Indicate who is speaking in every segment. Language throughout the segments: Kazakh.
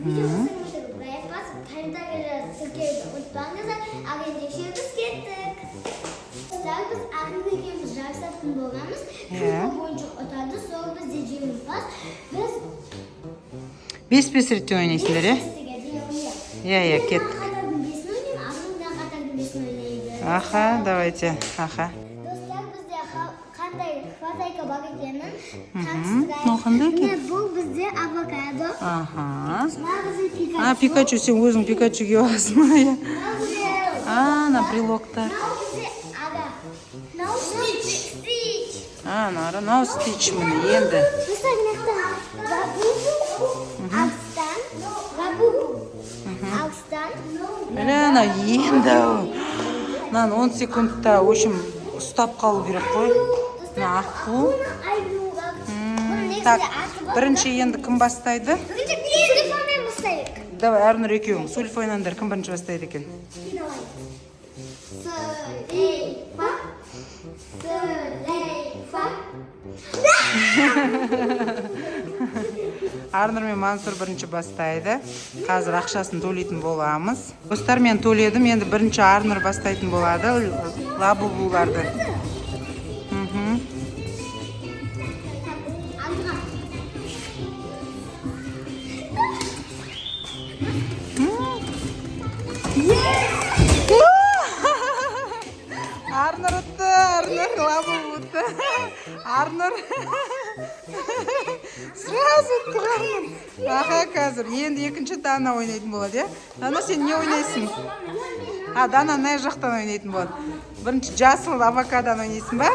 Speaker 1: Buraya bas, perdeleri Türkiye'de unutmamıza agentleşiyoruz gittik. Sonra biz agentleşiyoruz, Raksat'ın boğamız. Türkiye boyunca otardı, sonra biz yiyeceğimiz bas. Biz
Speaker 2: Бес рет ойнайсыңдар, иә? Иә, кет. Аха, давайте. Аха.
Speaker 1: Dostlar bizde qanday fazayka bor ekanini
Speaker 2: Qanday ekan?
Speaker 1: Bu bizde avokado.
Speaker 2: Aha.
Speaker 1: Bizde Pikachu.
Speaker 2: Pikachu, sen o'zing Pikachuga yozma. Na brelokda.
Speaker 1: Bizde aga. Stitch.
Speaker 2: Nara, no Stitch mini endi.
Speaker 1: Dostlar naqta. Akstan. Akstan.
Speaker 2: Mana endi. Nan 10 sekundda o'shim ustab qolib kerak qo'y. Naqu. Так, birinchi endi kim bastaydi?
Speaker 1: Telefondan bastaylik.
Speaker 2: Давай, Arnur ekeving sulf o'ynanglar. Kim birinchi bastaydi ekan? Arnur men Mansur birinchi bastaydi. Hozir aqshasini to'laytin bo'lamiz. Do'stlar, men to'ladim. Endi birinchi Arnur bastaytin bo'ladi. Labubularni. Arnur o'tdi, Arnur labubu o'tdi. Arnur sразу Arnur. Aha, hozir endi ikkinchi Dana o'ynaydigan bo'ladi, ya. Dana, sen ne o'ynaysan? Dana ne yoqdan o'ynaydigan bo'ladi? Birinchi Jasmine avokadoni o'ynaysan ba?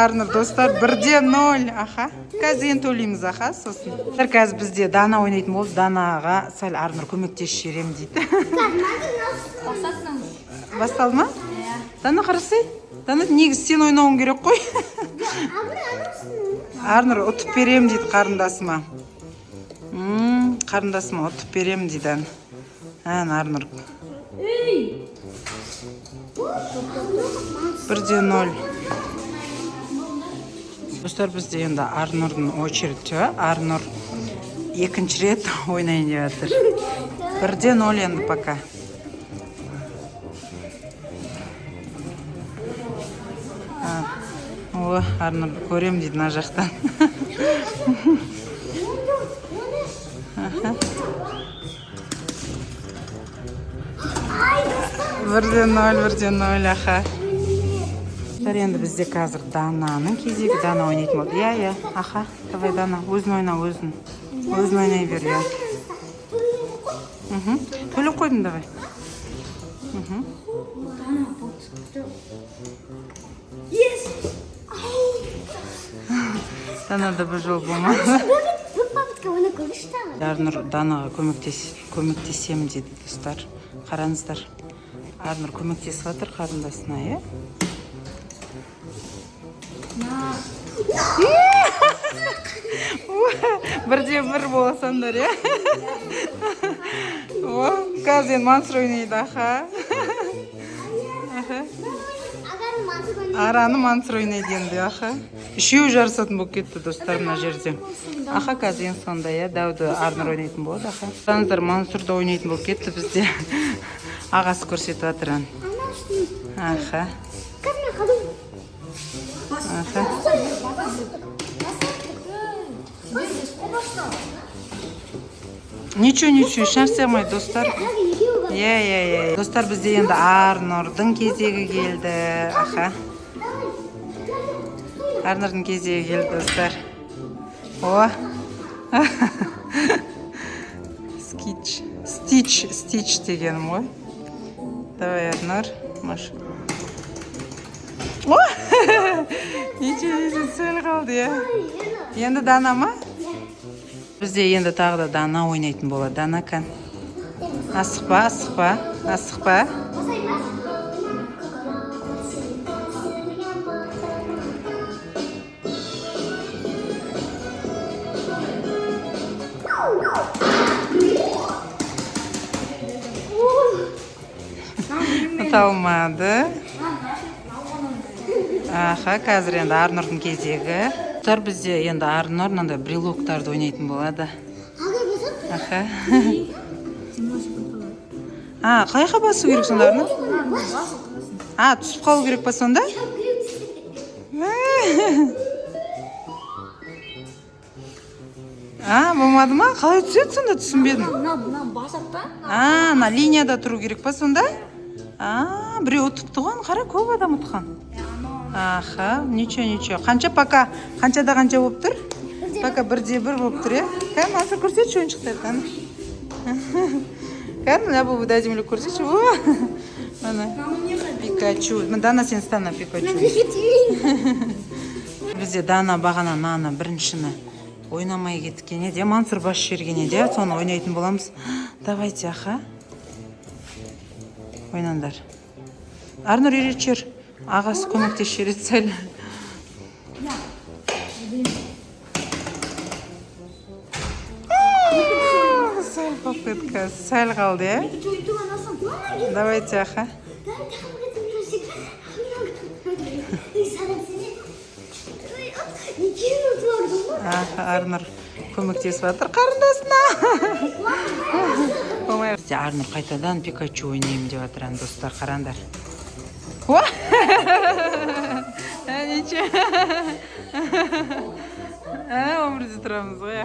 Speaker 2: Arnur do'stlar 1-0. Aha. Hozir endi to'laymiz, aha, so'sin. Hozir bizda Dana o'ynaydigan bo'ldi. Danaga sal Arnur ko'maklashib berem deydi. Bastaldimi? Dana qarasay. Dana negiz sen o'ynawing kerak qo'y. Arnur o'tib berem deydi qarindasima. Qarindasima o'tib berem deydi. Arnur. 1-0. Do'stlar, bizda endi Arnurning очередь. Arnur ikkinchi ret o'ynayapti. 1-0 endi пока. Arnur ko'rem deydi na yoqdan. 1-0, aha. Endi bizda hozir Dananing kezigi. Dana o'ynaydi bo'ldi. Ya, aha. Davay Dana, o'zing o'yna, o'zing. O'zing o'ynayver, ya. To'lib qo'ydim, davay.
Speaker 1: Yes.
Speaker 2: Danada bir yo'l bo'lmadi.
Speaker 1: Bu papatka uni ko'rishdimi?
Speaker 2: Arnur Danaga ko'maktesem dedi do'stlar. Qarangizlar. Arnur ko'maktesyapti qarindasina, ya. Bir bo'lasandar, ya. Hozir Mansur o'ynaydi, aha. Arani Mansur o'ynaydi endi, aha. Shu jarsotin bo'lib ketdi do'stlar mana yerda. Aha, hozir sonda, ya, Davud Arnur o'ynaydi bo'ldi, aha. Sanzir Mansurda o'ynaydi bo'lib ketdi bizda. Ag'asi ko'rsatyapti. Aha. Aha. Nechun sharsamay do'stlar. Ya. Do'stlar, bizda endi Arnurning kezigi keldi. Aha. Arnurning kezigi keldi do'stlar. Stitch deganim voy. Davay Arnur, mash. Nechun sal qoldi, ya. Endi Danami? Bizda endi tag'da Dana o'ynaydigan bo'ladi. Dana kan. Asiqpa. O'tolmadi. Aha, hozir endi Arnurning kezigi. Достар, бізде енді Арнұр мынандай брелоктарды ойнайтын болады. Аха. Қайға басу керек сонда, Арнұр? Түсіп қалу керек па сонда? Болмады ма? Қалай түседі сонда, түсінбедім.
Speaker 3: Мынаны басады да?
Speaker 2: Мына линияда тұру керек па сонда? Біреу ұтыпты ғой, қара көп адам ұтқан. Аха, ничего. Қаншада қанша болып тұр? Пока 1-1 болып тұр, Кәм, азыр көрсетші ойыншықтарды. Кәм, ләбу дәдемілі көрсетші. Мана, Пикачу. Дана, сен стана Пикачу. Бізде Дана бағана наны біріншіні ойнамай кеткен еді. Мансұр баш жерген еді. Соны ойнайтын боламыз. Давайте, аха. Ойнандар. Арнұр үйретшер. Ағасы көмектес жерет сәл. Сәл попытка. Сәл қалды, Давайте, аха. Арнұр көмектесіп жатыр қарындасына. Бізде Арнұр қайтадан Пикачу ойнайым деп жатыр, достар, қарандар. Ничего. Өмірде тұрамыз ғой,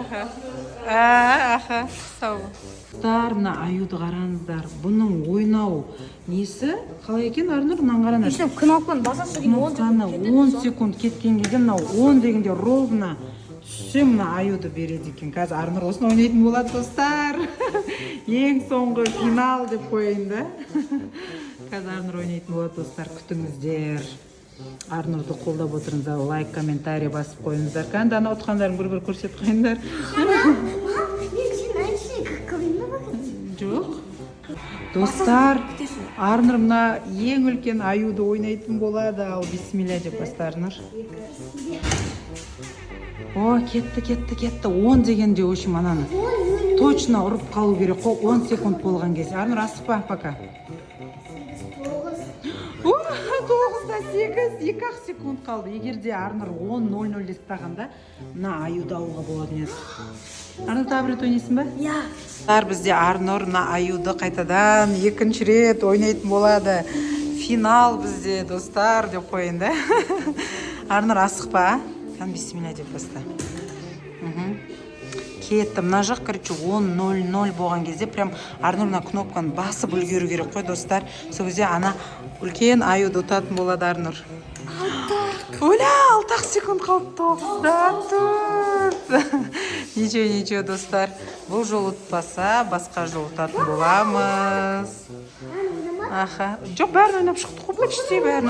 Speaker 2: аха. Сау. Достар, мына аюды қараңыздар. Бұның ойнау несі? Қалай екен, Арнұр? Мынан қараңдар.
Speaker 3: Кнопканы басасы кейін
Speaker 2: 10 секунд кеткен кезде, мынау 10 дегенде ровно түссе, мына аюды береді екен. Қазір Арнұр осыны ойнайтын болады, достар. Ең соңғы финал деп қойын да. Қазір Арнұр ойнайтын болады, достар, күтіңіздер. Арнұрды қолдап отырыңыздар, лайк, комментарий басып қойыңыздар. Қанда ана отқандарын бір көрсет қойыңдар. Жоқ. Достар, Арнұр мына ең үлкен аюды ойнайтын болады. Ал бисмилля деп басты Арнұр. Кетті. 10 дегенде өшім ананы. Точно ұрып қалу керек қой, 10 секунд болған кезде. Арнұр, асықпа, пока. 9-да 8, 2-ақ секунд қалды. Егерде Арнұр 10-0-0 дестағанда, мына аюды алуға болады еді. Арнұр, тағы рет ойнайсың ба? Бізде Арнұр мына аюды қайтадан екінші рет ойнайтын болады. Финал бізде, достар, деп қойын да. Арнұр, асықпа. Бисмилля деп баста. Кетті. Мына жақ, 10-0-0 болған кезде прям Арнұр мына кнопканы басып үлгеру керек қой, достар. Сол кезде ана үлкен аюды ұтатын болады Арнұр. 6 секунд қалды. 9-да 4. Ничего, достар. Бұл жол ұтпаса, басқа жол ұтатын боламыз. Аха. Жоқ, бәрін ойнап шықтық қой, почти бәрін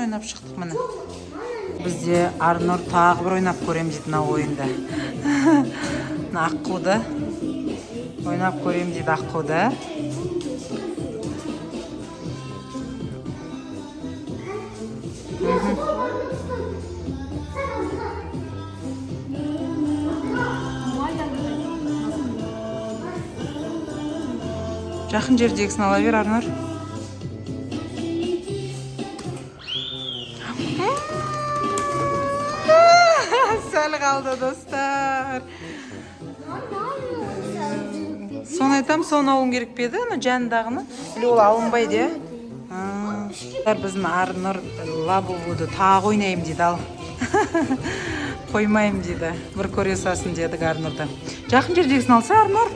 Speaker 2: ойнап шықтық, міне. Бізде Арнұр тағы бір ойнап көрем дейді мына ойында. Аққуды ойнап көрем дейді, аққуды. Жақын жердегісін ала бер, Арнұр. Сәл қалды, достар. Соны айтам, соны алуым керек педі, жанындағыны. Ол алынбайды, Біздің Арнұр лабубуды тағы ойнайым дейді, ал. Қоймайым дейді. Бір көре сасын дедік Арнұрда. Жақын жердегісін алса, Арнұр?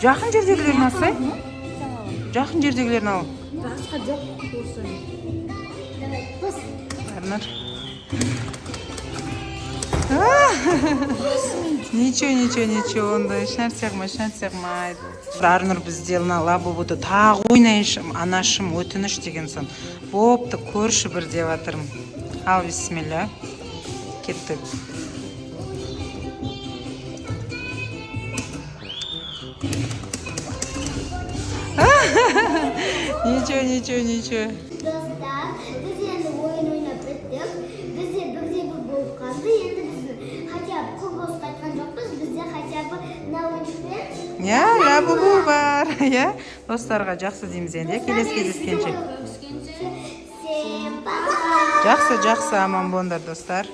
Speaker 2: Жақын жердегілерін алсай? Жақын жердегілерін ал.
Speaker 3: Басқа жоқ болсын.
Speaker 2: Арнұр. Ничего, онда ешнәрсе қылмайды. Арнұр бізде лабубуды тағы ойнайыншым, анашым өтініш деген сон. Бопты, көрші бір деп атырым. Ал, бисмилля. Кеттік. Ничего.
Speaker 1: Достар, біз енді ойын ойнап біттік. Бізде бірде-бір болып қалды. Енді біз хотя бы көбірек қайтқан жоқпыз. Бізде хотя бы мына ойыншықпен.
Speaker 2: Лабубу бар. Достарға жақсы дейміз енді. Келесі кездескенше.
Speaker 1: Всем пока!
Speaker 2: Жақсы, жақсы, аман болыңдар достар.